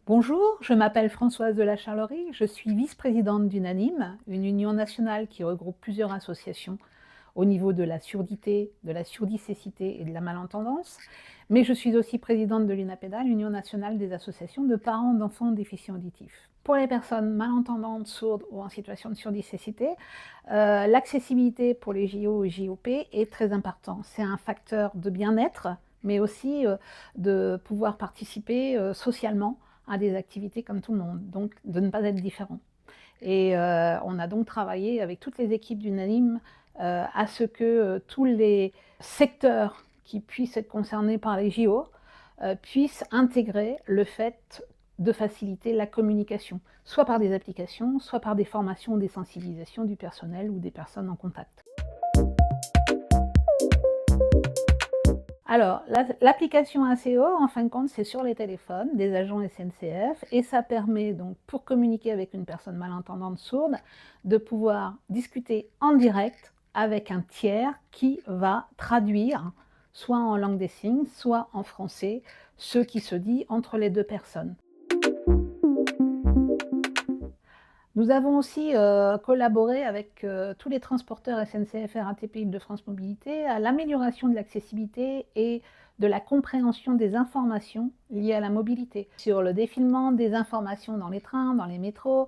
Bonjour, je m'appelle Françoise de la Charlerie, je suis vice-présidente d'Unanime, une union nationale qui regroupe plusieurs associations au niveau de la surdité, de la surdicécité et de la malentendance, mais je suis aussi présidente de l'UNAPEDA, l'Union nationale des associations de parents d'enfants déficients auditifs. Pour les personnes malentendantes, sourdes ou en situation de surdicécité, l'accessibilité pour les JO et JOP est très important. C'est un facteur de bien-être, mais aussi de pouvoir participer socialement à des activités comme tout le monde, donc de ne pas être différent. Et on a donc travaillé avec toutes les équipes d'Unanime à ce que tous les secteurs qui puissent être concernés par les JO puissent intégrer le fait de faciliter la communication, soit par des applications, soit par des formations, des sensibilisations du personnel ou des personnes en contact. Alors, l'application ACO, en fin de compte, c'est sur les téléphones des agents SNCF et ça permet donc, pour communiquer avec une personne malentendante sourde, de pouvoir discuter en direct avec un tiers qui va traduire, soit en langue des signes, soit en français, ce qui se dit entre les deux personnes. Nous avons aussi collaboré avec tous les transporteurs SNCF, RATP, Île-de-France Mobilité à l'amélioration de l'accessibilité et de la compréhension des informations liées à la mobilité, sur le défilement des informations dans les trains, dans les métros,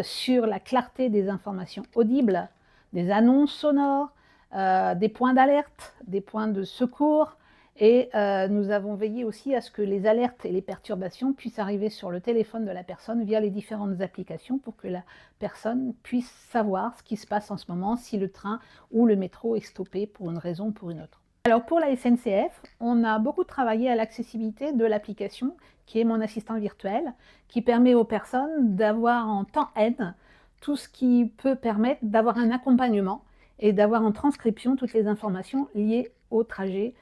sur la clarté des informations audibles, des annonces sonores, des points d'alerte, des points de secours, et nous avons veillé aussi à ce que les alertes et les perturbations puissent arriver sur le téléphone de la personne via les différentes applications pour que la personne puisse savoir ce qui se passe en ce moment, si le train ou le métro est stoppé pour une raison ou pour une autre. Alors pour la SNCF, on a beaucoup travaillé à l'accessibilité de l'application qui est Mon assistant virtuel, qui permet aux personnes d'avoir en temps N tout ce qui peut permettre d'avoir un accompagnement et d'avoir en transcription toutes les informations liées au trajet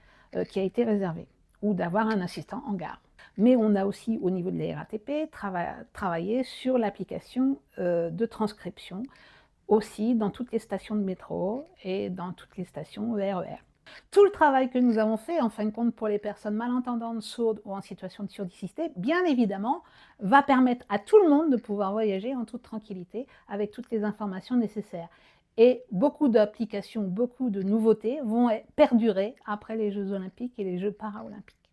qui a été réservé, ou d'avoir un assistant en gare. Mais on a aussi, au niveau de la RATP, travaillé sur l'application de transcription, aussi dans toutes les stations de métro et dans toutes les stations RER. Tout le travail que nous avons fait, en fin de compte, pour les personnes malentendantes, sourdes ou en situation de surdicité, bien évidemment, va permettre à tout le monde de pouvoir voyager en toute tranquillité avec toutes les informations nécessaires. Et beaucoup d'applications, beaucoup de nouveautés vont perdurer après les Jeux olympiques et les Jeux paralympiques.